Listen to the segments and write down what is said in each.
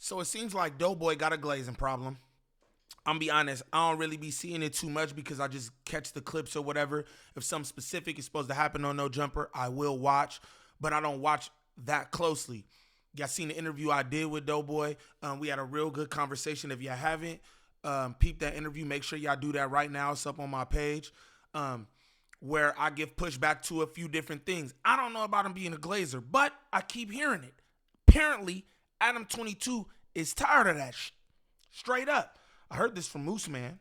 So it seems like DoBoy got a glazing problem. I'm be honest, I don't really be seeing it too much because I just catch the clips or whatever. If something specific is supposed to happen on No Jumper, I will watch, but I don't watch that closely. Y'all seen the interview I did with DoBoy. We had a real good conversation. If you haven't peeped that interview, make sure y'all do that right now. It's up on my page where I give pushback to a few different things. I don't know about him being a glazer, but I keep hearing it. Apparently, Adam22 is tired of that shit. Straight up. I heard this from Moose Man.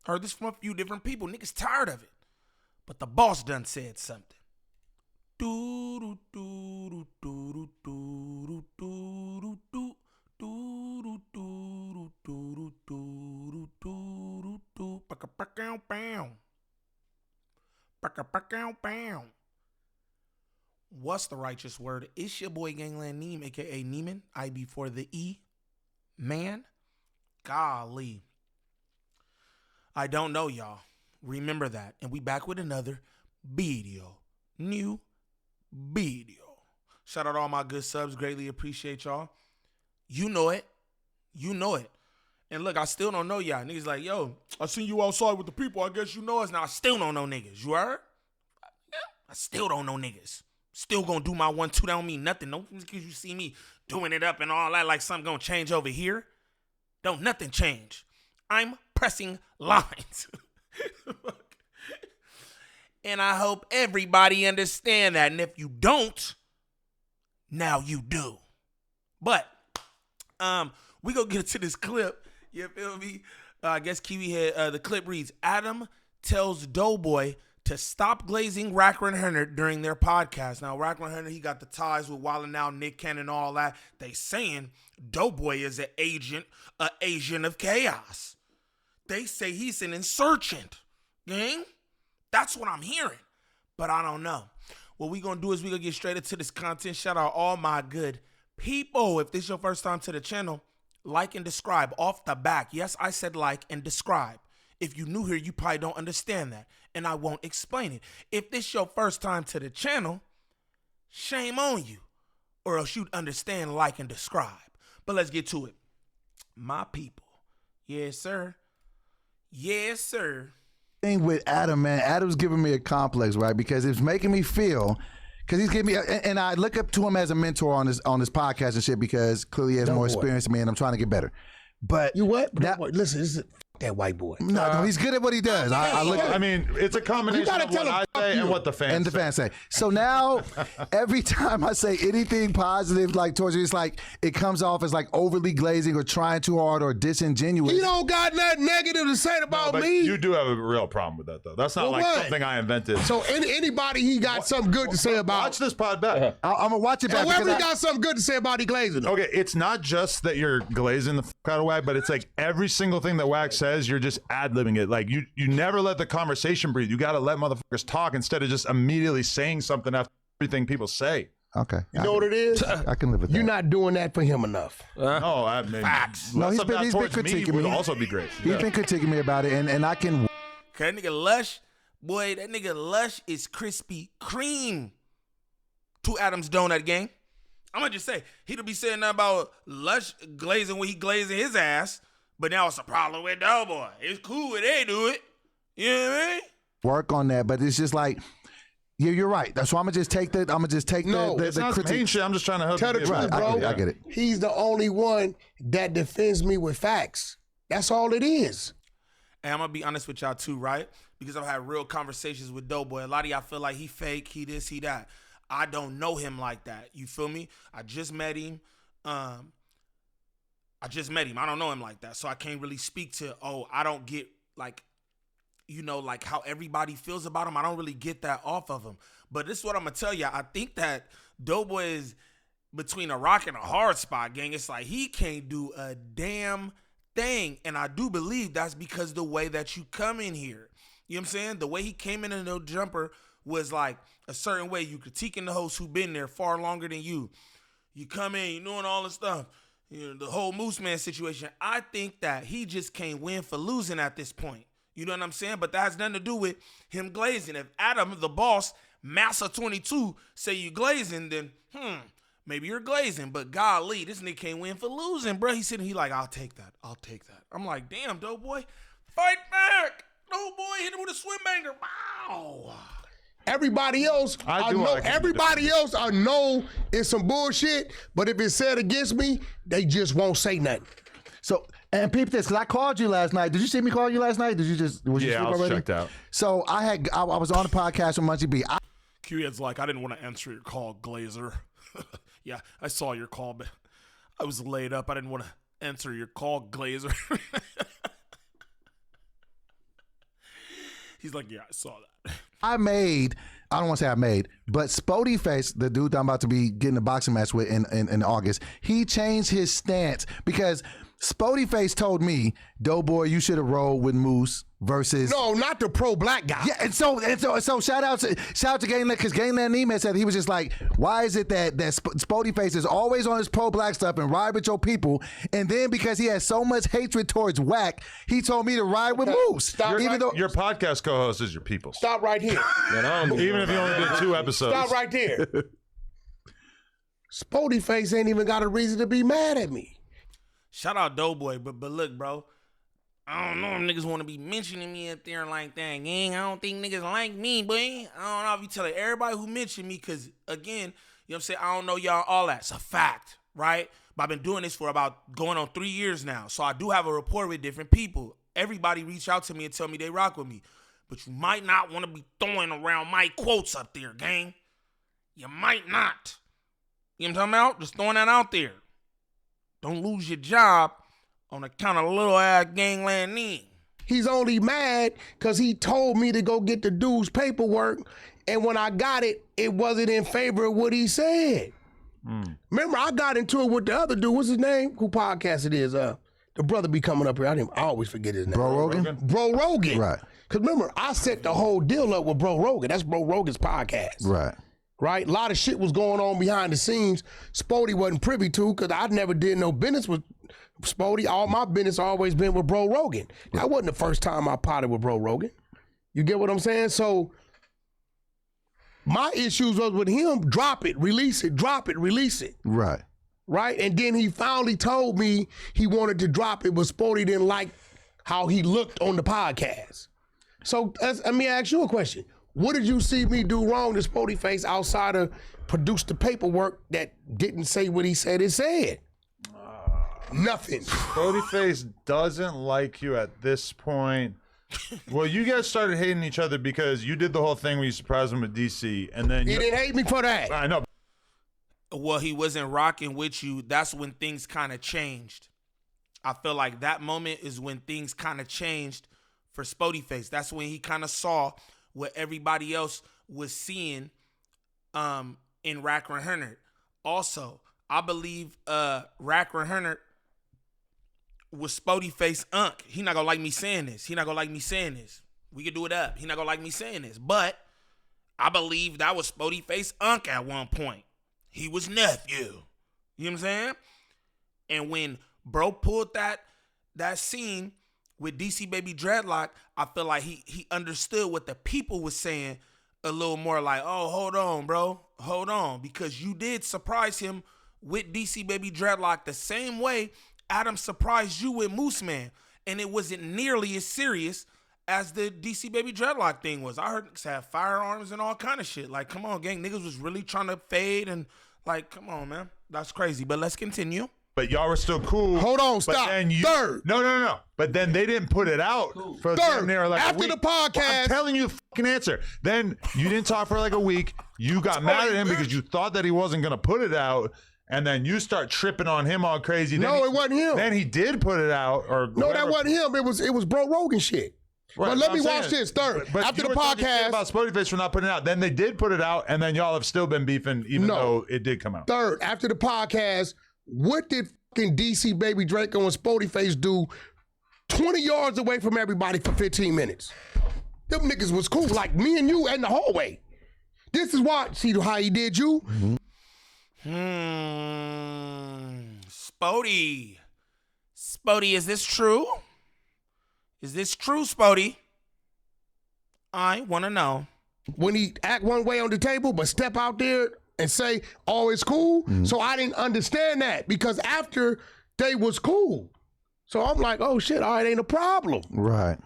I heard this from a few different people. Niggas tired of it. But the boss done said something. What's the righteous word? It's your boy Gangland Neem, aka Neiman. I before the E. Man. Golly. I don't know, y'all. Remember that. And we back with another video. New video. Shout out to all my good subs. Greatly appreciate y'all. You know it. You know it. And look, I still don't know y'all. Niggas like, yo, I seen you outside with the people. I guess you know us. Now, I still don't know niggas. You heard? I still don't know niggas. Still gonna do my 1-2. That don't mean nothing. Don't because you see me doing it up and all that like something gonna change over here. Don't nothing change. I'm pressing lines. And I hope everybody understand that. And if you don't, now you do. But we gonna get into this clip. You feel me? I guess Kiwi had the clip reads, Adam tells DoBoy to stop glazing Wack100 during their podcast. Now, Wack100, he got the ties with Wild 'N Out, Nick Cannon, all that. They saying DoBoy is an agent of chaos. They say he's an insurgent. Gang? That's what I'm hearing. But I don't know. What we gonna do is we gonna get straight into this content. Shout out all my good people. If this is your first time to the channel, like and describe off the back. Yes, I said like and describe. If you new here, you probably don't understand that, and I won't explain it. If this your first time to the channel, shame on you, or else you'd understand like and describe. But let's get to it. My people. Yes, sir. Yes, sir. Thing with Adam, man, Adam's giving me a complex, right? Because it's making me feel, because he's giving me, and I look up to him as a mentor on this podcast and shit because clearly he has more experience than me, and I'm trying to get better. But you what? Listen, this is that white boy. No, he's good at what he does. I mean, it's a combination of what I say and what the fans say. So now, every time I say anything positive, like towards you, it's like it comes off as like overly glazing or trying too hard or disingenuous. You don't got nothing negative to say about me. You do have a real problem with that, though. That's not something I invented. So anybody he got something good to say about. Watch this pod back. I'm gonna watch it back. Whoever he got something good to say about, he glazing. Okay, it's not just that you're glazing the fuck out of Wack, but it's like every single thing that Wack says, you're just ad-libbing it. Like you never let the conversation breathe. You got to let motherfuckers talk instead of just immediately saying something after everything people say. Okay. You know what it is? I can live with that. You're not doing that for him enough. No, I mean, facts. No, he's been critiquing me. Would also be great. He's been critiquing me about it, and I can. Okay, that nigga Lush, boy, that nigga Lush is Krispy Kreme to Adam's donut gang. I'm gonna just say, he'll be saying nothing about Lush glazing when he glazing his ass. But now it's a problem with DoBoy. It's cool when they do it. You know what I mean? Work on that, but it's just like, yeah, you're right. That's why I'm gonna just take the. It's not critique. Shit. I'm just trying to help. Tell the truth, bro. I get it. He's the only one that defends me with facts. That's all it is. And I'm gonna be honest with y'all too, right? Because I've had real conversations with DoBoy. A lot of y'all feel like he fake, he this, he that. I don't know him like that. You feel me? I just met him. I don't know him like that. So I can't really speak to, I don't get like, like how everybody feels about him. I don't really get that off of him. But this is what I'm going to tell you. I think that DoBoy is between a rock and a hard spot, gang. It's like he can't do a damn thing. And I do believe that's because the way that you come in here. You know what I'm saying? The way he came in No Jumper was like a certain way. You critiquing the host who been there far longer than you. You come in, you doing all this stuff. You know, the whole Moose Man situation. I think that he just can't win for losing at this point. You know what I'm saying? But that has nothing to do with him glazing. If Adam, the boss, Massa 22, say you glazing, then maybe you're glazing, but golly, this nigga can't win for losing, bro. He's sitting, he like, I'll take that. I'm like, damn, doughboy, fight back. Doughboy hit him with a swim banger. Wow. Everybody else, I know. Everybody else, I know it's some bullshit. But if it's said against me, they just won't say nothing. So, and peep this, because I called you last night. Did you see me call you last night? Did you just, was you Yeah, asleep I was already? checked out. So I was on the podcast with Munchie B. Q-Head's like, I didn't want to answer your call, Glazer. Yeah, I saw your call, but I was laid up. I didn't want to answer your call, Glazer. He's like, yeah, I saw that. I don't want to say I made, but Spoty Face, the dude that I'm about to be getting a boxing match with in August, he changed his stance because Spoty Face told me, doughboy, you should have rolled with Moose versus. No, not the pro-black guy. Yeah, and so shout out to Gangland, because Gangland Neiman said, he was just like, why is it that Spoty Face is always on his pro-black stuff and ride with your people, and then because he has so much hatred towards Wack, he told me to ride with Moose. Your podcast co-host is your people. Stop right here. Even if you only did 2 episodes. Stop right there. Spoty Face ain't even got a reason to be mad at me. Shout out doughboy, but look, bro, I don't know if niggas want to be mentioning me up there like that, gang. I don't think niggas like me, boy. I don't know if you telling everybody who mentioned me, because, again, you know what I'm saying, I don't know y'all all that. It's a fact, right? But I've been doing this for about going on 3 years now, so I do have a rapport with different people. Everybody reach out to me and tell me they rock with me. But you might not want to be throwing around my quotes up there, gang. You might not. You know what I'm talking about? Just throwing that out there. Don't lose your job on account of little ass gangland name. He's only mad because he told me to go get the dude's paperwork, and when I got it, it wasn't in favor of what he said. Remember, I got into it with the other dude. What's his name? Who podcast it is? The brother be coming up here. I always forget his name. Bro Rogan? Bro Rogan. Right. Because remember, I set the whole deal up with Bro Rogan. That's Bro Rogan's podcast. Right. Right? A lot of shit was going on behind the scenes. Spoty wasn't privy to, because I never did no business with Spoty. All my business always been with Bro Rogan. That wasn't the first time I potted with Bro Rogan. You get what I'm saying? So my issues was with him, drop it, release it, drop it, release it. Right. Right? And then he finally told me he wanted to drop it, but Spoty didn't like how he looked on the podcast. So let me ask you a question. What did you see me do wrong to Spoty Face outside of produce the paperwork that didn't say what he said it said? Nothing. Spoty Face doesn't like you at this point. Well, you guys started hating each other because you did the whole thing where you surprised him with DC, and then He didn't hate me for that. I know. Well, he wasn't rocking with you. That's when things kind of changed. I feel like that moment is when things kind of changed for Spoty Face. That's when he kind of saw what everybody else was seeing in Rack 100. Also, I believe Rack 100 was Spoty Face Unk. He not gonna like me saying this. We could do it up. He not gonna like me saying this. But I believe that was Spoty Face Unk at one point. He was nephew. You know what I'm saying? And when bro pulled that scene with DC Baby Dreadlock, I feel like he understood what the people was saying a little more, like, oh, hold on, bro. Hold on. Because you did surprise him with DC Baby Dreadlock the same way Adam surprised you with Moose Man. And it wasn't nearly as serious as the DC Baby Dreadlock thing was. I heard niggas had firearms and all kind of shit. Like, come on, gang. Niggas was really trying to fade and, like, come on, man. That's crazy. But let's continue. But y'all were still cool. Hold on, stop. Third. No. But then they didn't put it out for Third. near like After a week. the podcast. Well, I'm telling you the fucking answer. Then you didn't talk for like a week. You got mad at him because you thought that he wasn't going to put it out. And then you start tripping on him all crazy. No, it wasn't him. Then he did put it out. Or no, whatever. that wasn't him. It was Bro Rogan shit. Right, but let me I'm watch saying, this. Third. But After you the were talking shit podcast. about Spoty Face for not putting it out. Then they did put it out, and then y'all have still been beefing, even though it did come out. Third, after the podcast, what did fucking DC Baby Draco and Spoty Face do 20 yards away from everybody for 15 minutes? Them niggas was cool, like me and you in the hallway. This is why, see how he did you? Spoty. Spoty, is this true? Is this true, Spoty? I want to know. When he act one way on the table, but step out there and say, oh, it's cool. So I didn't understand that because after they was cool. So I'm like, oh shit, all right, ain't a problem. Right.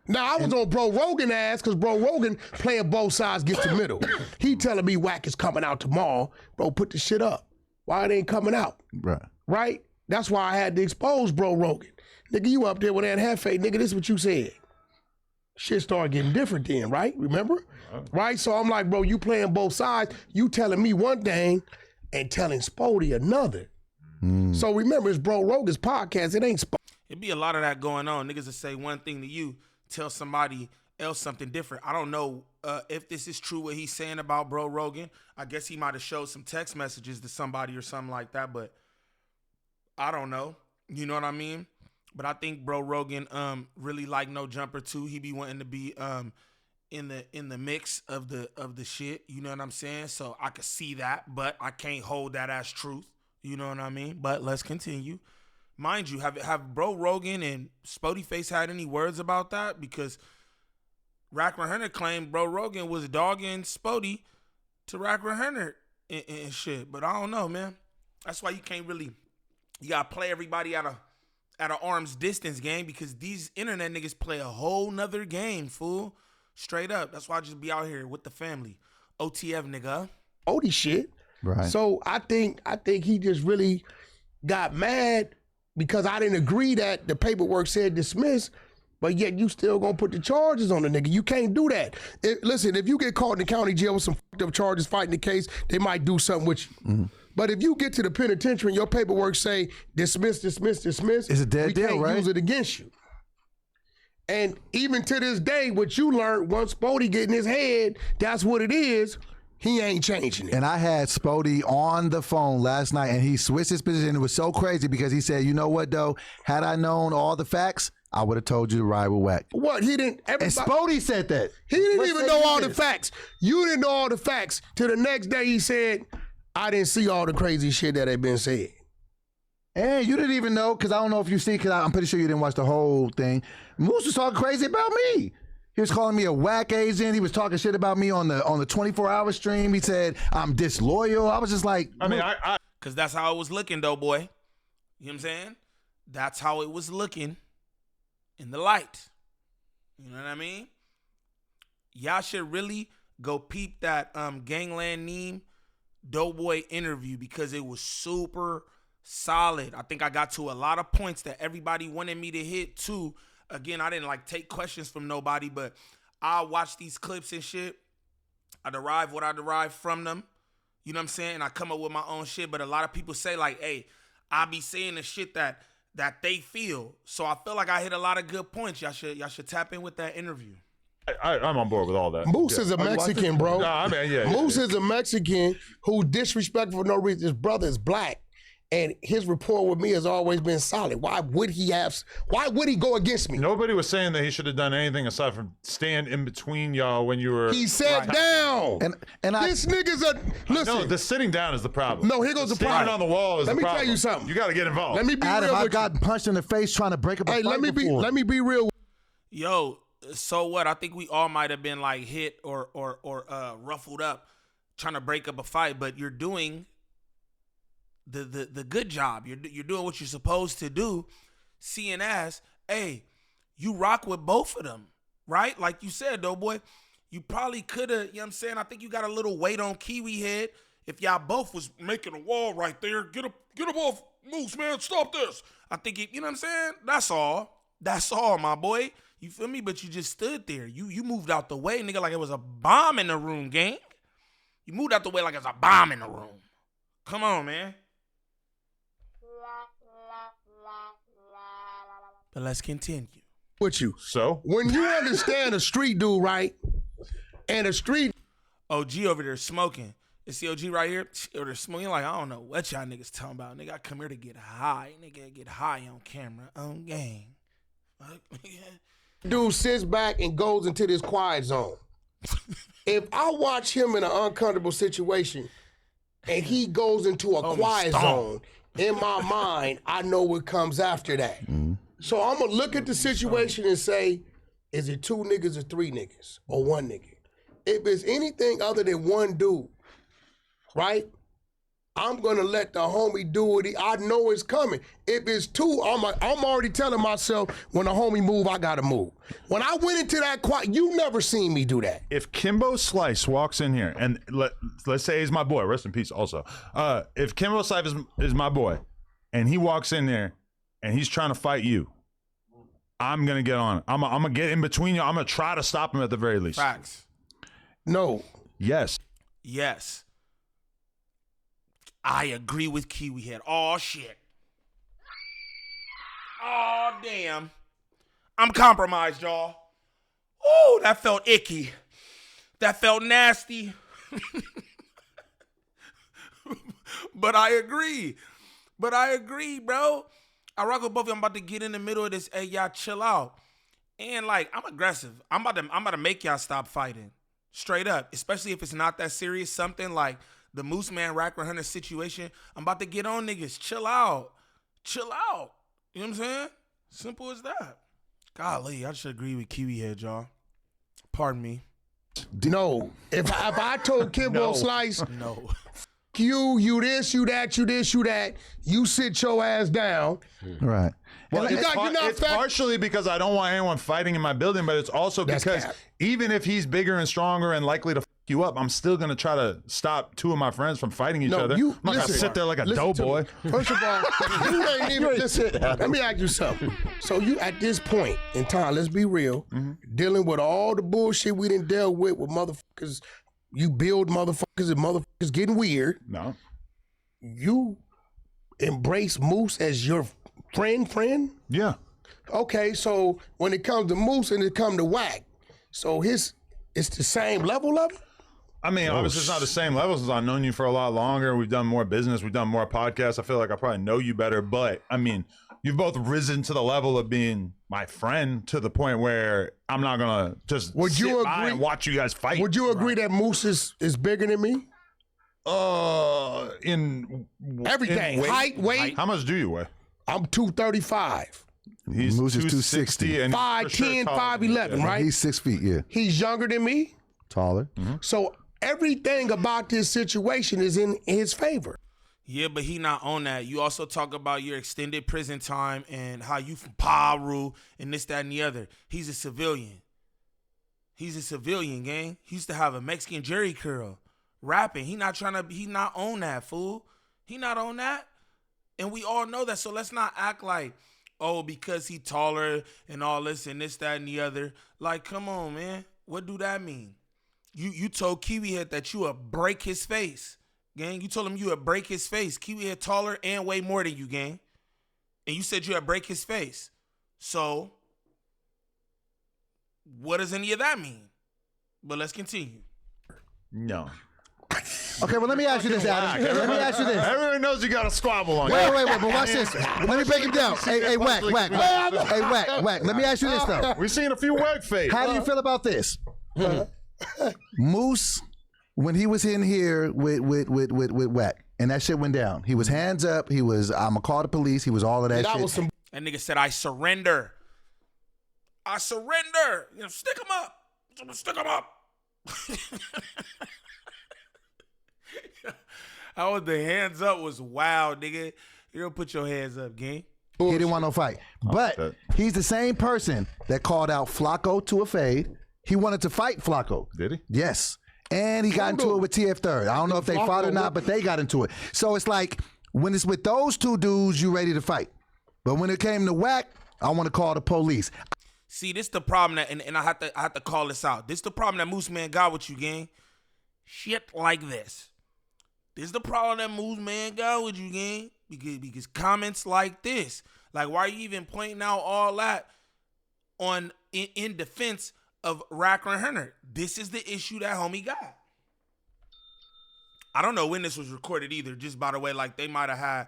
Now I was on Bro Rogan ass because Bro Rogan playing both sides, gets the middle. He telling me Wack is coming out tomorrow. Bro, put the shit up. Why it ain't coming out? Right. Right? That's why I had to expose Bro Rogan. Nigga, you up there with that Hefe, nigga, this is what you said. Shit started getting different then, right? Remember? Right? So I'm like, bro, you playing both sides. You telling me one thing and telling Spoty another. So remember, it's Bro Rogan's podcast. It ain't Spoty. It be a lot of that going on. Niggas that say one thing to you, tell somebody else something different. I don't know if this is true what he's saying about Bro Rogan. I guess he might have showed some text messages to somebody or something like that, but I don't know. You know what I mean? But I think Bro Rogan really like No Jumper too. He be wanting to be in the mix of the shit. You know what I'm saying? So I could see that, but I can't hold that as truth. You know what I mean? But let's continue. Mind you, have Bro Rogan and Spoty Face had any words about that? Because Wack100 claimed Bro Rogan was dogging Spoty to Wack100 and shit. But I don't know, man. That's why you can't really, you gotta play everybody at an arm's distance game, because these internet niggas play a whole nother game, fool. Straight up. That's why I just be out here with the family. OTF, nigga. Spoty shit. Right. So I think he just really got mad because I didn't agree that the paperwork said dismiss, but yet you still gonna put the charges on the nigga. You can't do that. Listen, if you get caught in the county jail with some fucked up charges fighting the case, they might do something with you. But if you get to the penitentiary and your paperwork say dismiss, dismiss, dismiss, it's a dead deal, can't right? use it against you. And even to this day, what you learned, once Spoty get in his head, that's what it is, he ain't changing it. And I had Spoty on the phone last night, and he switched his position. It was so crazy because he said, you know what, though? Had I known all the facts, I would have told you to ride with Wack. What? He didn't. And Spoty said that. He didn't even know all the facts. You didn't know all the facts. Till the next day he said, I didn't see all the crazy shit that had been said. And you didn't even know, because I don't know if you see, because I'm pretty sure you didn't watch the whole thing. Moose was talking crazy about me. He was calling me a whack agent. He was talking shit about me on the 24-hour stream. He said I'm disloyal. I was just like, I mean, Because that's how it was looking, though, boy. You know what I'm saying? That's how it was looking in the light. You know what I mean? Y'all should really go peep that Gangland Neem DoBoy interview, because it was super solid. I think I got to a lot of points that everybody wanted me to hit too. Again, I didn't take questions from nobody, but I watch these clips and shit. I derive what I derive from them. You know what I'm saying? And I come up with my own shit. But a lot of people say hey, I be saying the shit that they feel. So I feel like I hit a lot of good points. Y'all should tap in with that interview. I'm on board with all that. Moose is a Mexican, bro. Nah, I mean, yeah. Moose is a Mexican who disrespectful for no reason. His brother is black, and his rapport with me has always been solid. Why would he go against me? Nobody was saying that he should have done anything aside from stand in between y'all when you were. He sat down. And this nigga's a listen. No, the sitting down is the problem. No, here goes the problem. Standing on the wall is Let the me problem. tell you something. You got to get involved. Let me be Adam, real I've with you. gotten punched in the face trying to break up a Hey, fight let me be real. Yo, so what? I think we all might have been hit or ruffled up trying to break up a fight, but you're doing the good job. You're doing what you're supposed to do. Seeing as, hey, you rock with both of them, right? Like you said, DoBoy, you probably could have, you know what I'm saying? I think you got a little weight on Kiwi head. If y'all both was making a wall right there, get up off Moose, man, stop this. I think, you know what I'm saying? That's all, my boy. You feel me? But you just stood there. You moved out the way, nigga, like it was a bomb in the room, gang. You moved out the way like it's a bomb in the room. Come on, man. But let's continue. With you. So? When you understand a street dude, right? And a street OG over there smoking. It's the OG right here. Over there smoking. I don't know what y'all niggas talking about. Nigga, I come here to get high. Nigga, get high on camera, on game. dude sits back and goes into this quiet zone. If I watch him in an uncomfortable situation and he goes into a quiet zone, in my mind, I know what comes after that. So I'm going to look at the situation and say, is it 2 niggas or 3 niggas or 1 nigga? If it's anything other than 1 dude, right? I'm gonna let the homie do what I know it's coming. If it's two, I'm already telling myself when the homie move, I gotta move. When I went into that quiet, you never seen me do that. If Kimbo Slice walks in here, and let's say he's my boy, rest in peace also. If Kimbo Slice is my boy, and he walks in there, and he's trying to fight you, I'm gonna get on it. I'm gonna get in between you. I'm gonna try to stop him at the very least. Facts. No. Yes. Yes. I agree with Kiwi Head. Oh, shit. Oh, damn. I'm compromised, y'all. Oh, that felt icky. That felt nasty. But I agree. Bro. I rock with both of you. I'm about to get in the middle of this. Hey, y'all chill out. And, like, I'm aggressive. I'm about to make y'all stop fighting. Straight up. Especially if it's not that serious. Something like the Moose Man Wack100 situation. I'm about to get on niggas. Chill out. You know what I'm saying? Simple as that. Golly, I should agree with Kiwi Head, y'all. Pardon me. No. If I told Kimbo Slice, No. you this, you that, you sit your ass down. Right. Well, It's partially because I don't want anyone fighting in my building, but it's also because even if he's bigger and stronger and likely to you up, I'm still going to try to stop two of my friends from fighting each other. I'm not going to sit there like a doughboy. First of all, you ain't even listen. Let me ask you something. So you at this point in time, let's be real, dealing with all the bullshit we done dealt with motherfuckers, you build motherfuckers and motherfuckers getting weird. No. You embrace Moose as your friend? Yeah. Okay, so when it comes to Moose and it comes to Wack, so it's the same level of it? I mean, obviously it's not the same level since I've known you for a lot longer. We've done more business. We've done more podcasts. I feel like I probably know you better. But, I mean, you've both risen to the level of being my friend to the point where I'm not going to just sit by and watch you guys fight. Would you agree that Moose is bigger than me? In everything. Height, weight. How much do you weigh? I'm 235. He's Moose is 260. And 5'10", 5'11", right? He's 6 feet, yeah. He's younger than me. Taller. So everything about this situation is in his favor. Yeah, but he not on that. You also talk about your extended prison time and how you from Paru and this, that, and the other. He's a civilian. Gang. He used to have a Mexican jerry curl rapping. He not on that, fool. He not on that. And we all know that. So let's not act like, oh, because he taller and all this and this, that, and the other. Like, come on, man. What do that mean? You told Kiwi Head that you would break his face, gang. You told him you would break his face. Kiwi Head taller and way more than you, gang. And you said you would break his face. So, what does any of that mean? But let's continue. No. Okay, well, let me ask you this, Adam. Let me ask you this. Everyone knows you got a squabble on you. Wait, but watch this. Let me break him down. Hey, Wack. Hey, Wack. Let me ask you this, though. We've seen a few Wack fades. How do you feel about this? Moose, when he was in here with Wack, and that shit went down, he was hands up, he was, I'm gonna call the police, he was all of that shit. That nigga said, I surrender. You know, stick him up. How was the hands up was wild, nigga. You don't put your hands up, gang. He didn't want no fight. But he's the same person that called out Flacco to a fade. He wanted to fight Flacco. Did he? Yes. And he got into it with TF Third. I don't know if they fought or not, but they got into it. So it's like, when it's with those two dudes, you ready to fight. But when it came to Wack, I want to call the police. See, this the problem that, and I have to call this out. This the problem that Moose Man got with you, gang. Shit like this. This is the problem that Moose Man got with you, gang. Because comments like this, like why are you even pointing out all that in defense of Wack100? This is the issue that homie got. I don't know when this was recorded either. Just by the way, like they might have had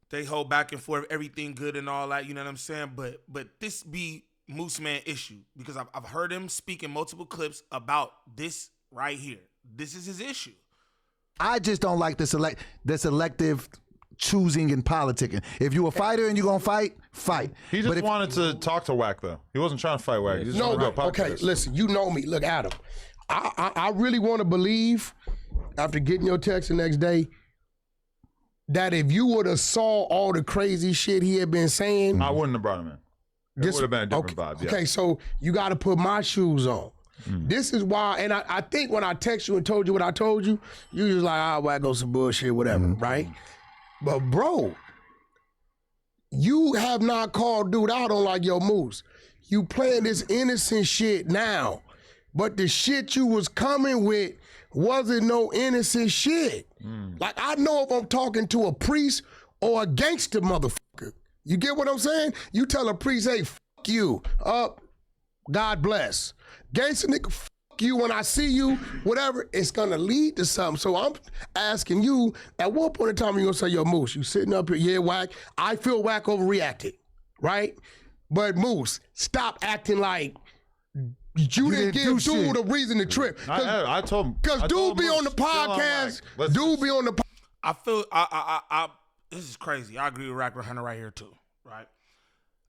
they whole back and forth, everything good and all that. You know what I'm saying? But this be Moose Man issue because I've heard him speak in multiple clips about this right here. This is his issue. I just don't like the selective choosing and politicking. If you a fighter and you're gonna fight. He just wanted to talk to Wack though. He wasn't trying to fight Wack. He just wanted to go podcast. Okay, listen, you know me. Look, Adam, I really want to believe after getting your text the next day, that if you would have saw all the crazy shit he had been saying, I wouldn't have brought him in. It would have been a different vibe. Yeah. Okay, so you got to put my shoes on. This is why, and I think when I text you and told you what I told you, you was like, well, I go some bullshit, whatever, right? But bro, you have not called dude out on like, yo, Moose, you playing this innocent shit now, but the shit you was coming with wasn't no innocent shit. Like, I know if I'm talking to a priest or a gangster motherfucker. You get what I'm saying? You tell a priest, hey, fuck you, God bless. Gangster nigga, fuck you, when I see you, whatever, it's gonna lead to something. So I'm asking you, at what point in time are you gonna say, yo, Moose, you sitting up here, yeah, Wack, I feel Wack overreacted, right? But Moose, stop acting like you didn't give dude a reason to trip. I told him. Because dude be on the podcast. Dude be on the podcast. I feel this is crazy. I agree with Wack100 right here too, right?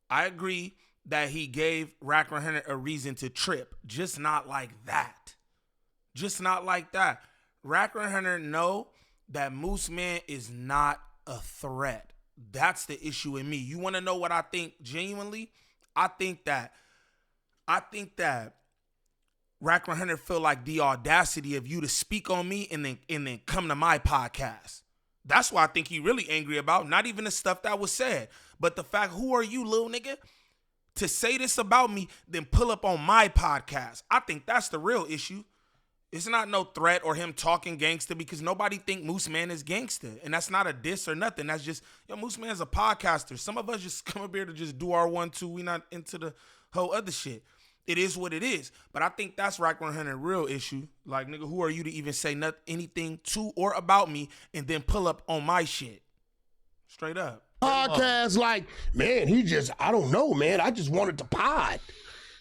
I agree that he gave Wack100 a reason to trip, just not like that. Just not like that. Wack100 know that Moose Man is not a threat. That's the issue in me. You want to know what I think genuinely? I think that Wack100 feel like the audacity of you to speak on me and then come to my podcast. That's what I think he really angry about. Not even the stuff that was said, but the fact, who are you, little nigga, to say this about me, then pull up on my podcast? I think that's the real issue. It's not no threat or him talking gangster, because nobody think Moose Man is gangster. And that's not a diss or nothing. That's just, yo, Moose Man's a podcaster. Some of us just come up here to just do our 1-2. We not into the whole other shit. It is what it is. But I think that's Wack100 real issue. Like, nigga, who are you to even say anything to or about me and then pull up on my shit? Straight up. Podcast like, man, I don't know, man. I just wanted to pod.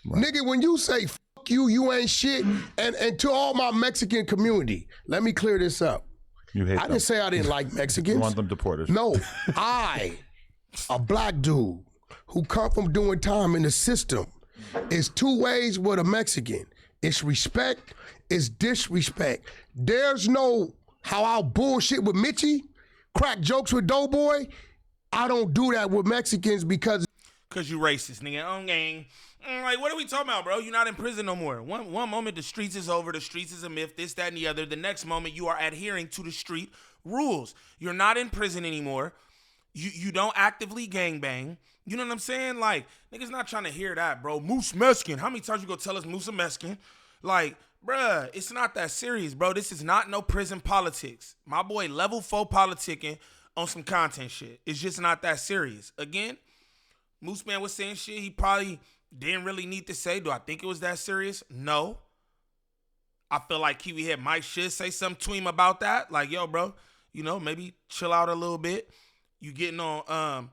Right. Nigga, when you say fuck you, you ain't shit. And to all my Mexican community, let me clear this up. You hate I didn't say I didn't like Mexicans. You want them deported. No, a black dude who come from doing time in the system, it's two ways with a Mexican. It's respect, it's disrespect. There's no how I'll bullshit with Mitchie, crack jokes with DoBoy. I don't do that with Mexicans because you racist, nigga. Gang. Like, what are we talking about, bro? You're not in prison no more. One moment the streets is over, the streets is a myth, this, that, and the other. The next moment you are adhering to the street rules. You're not in prison anymore. You don't actively gangbang. You know what I'm saying? Like, niggas not trying to hear that, bro. Moose Mexican. How many times you gonna tell us Moose Mexican? Like, bruh, it's not that serious, bro. This is not no prison politics. My boy level 4 politicking on some content shit. It's just not that serious. Again, Moose Man was saying shit he probably didn't really need to say. Do I think it was that serious? No. I feel like Kiwi Head Mike should say something to him about that. Like, yo, bro, you know, maybe chill out a little bit. You getting on,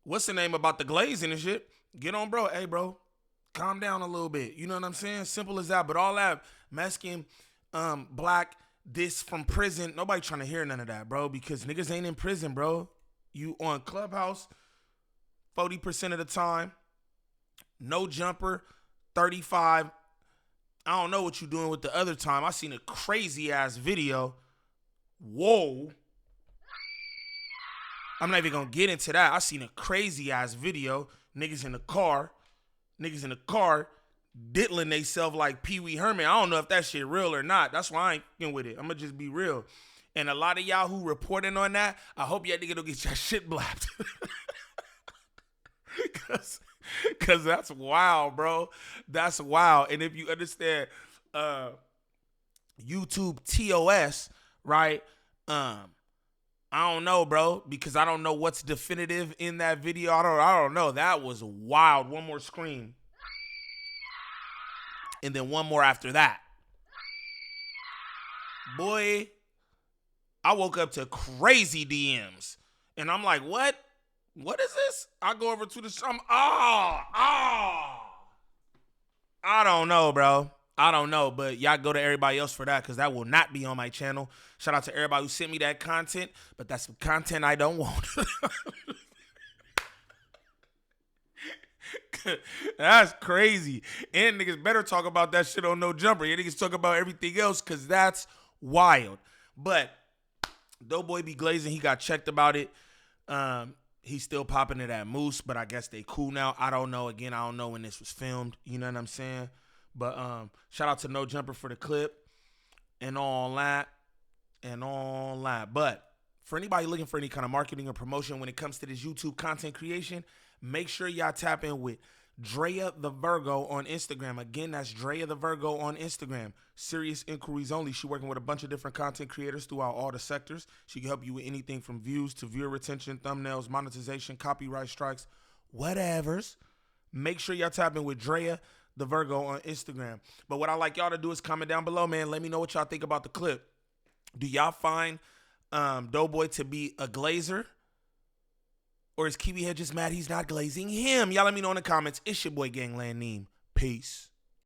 what's the name about the glazing and shit? Get on, bro. Hey, bro, calm down a little bit. You know what I'm saying? Simple as that. But all that Mexican, black, this from prison, nobody trying to hear none of that, bro, because niggas ain't in prison, bro. You on Clubhouse 40% of the time. No jumper, 35. I don't know what you doing with the other time. I seen a crazy ass video. Whoa. I'm not even gonna get into that. I seen a crazy ass video. Niggas in the car diddling theyself like Pee Wee Herman. I don't know if that shit real or not. That's why I ain't fucking with it. I'm gonna just be real. And a lot of y'all who reporting on that, I hope y'all nigga don't get your shit blapped. Cause that's wild, bro. That's wild. And if you understand YouTube TOS, right? I don't know, bro, because I don't know what's definitive in that video. I don't know. That was wild. One more scream. And then one more after that. Boy, I woke up to crazy DMs. And I'm like, what? What is this? I go over to the I don't know, bro. I don't know, but y'all go to everybody else for that, because that will not be on my channel. Shout out to everybody who sent me that content, but that's some content I don't want. That's crazy. And niggas better talk about that shit on No Jumper. You niggas talk about everything else, because that's wild. But DoBoy be glazing. He got checked about it. He's still popping it at Moose, but I guess they cool now. I don't know. Again, I don't know when this was filmed. You know what I'm saying? But shout out to No Jumper for the clip and all that. But for anybody looking for any kind of marketing or promotion when it comes to this YouTube content creation, make sure y'all tap in with Drea the Virgo on Instagram. Again, that's Drea the Virgo on Instagram. Serious inquiries only. She working with a bunch of different content creators throughout all the sectors. She can help you with anything from views to viewer retention, thumbnails, monetization, copyright strikes, whatevers. Make sure y'all tap in with Drea the Virgo on Instagram. But what I like y'all to do is comment down below, man. Let me know what y'all think about the clip. Do y'all find DoBoy to be a glazer? Or is Kiwi Head just mad he's not glazing him? Y'all let me know in the comments. It's your boy Gangland Neem. Peace.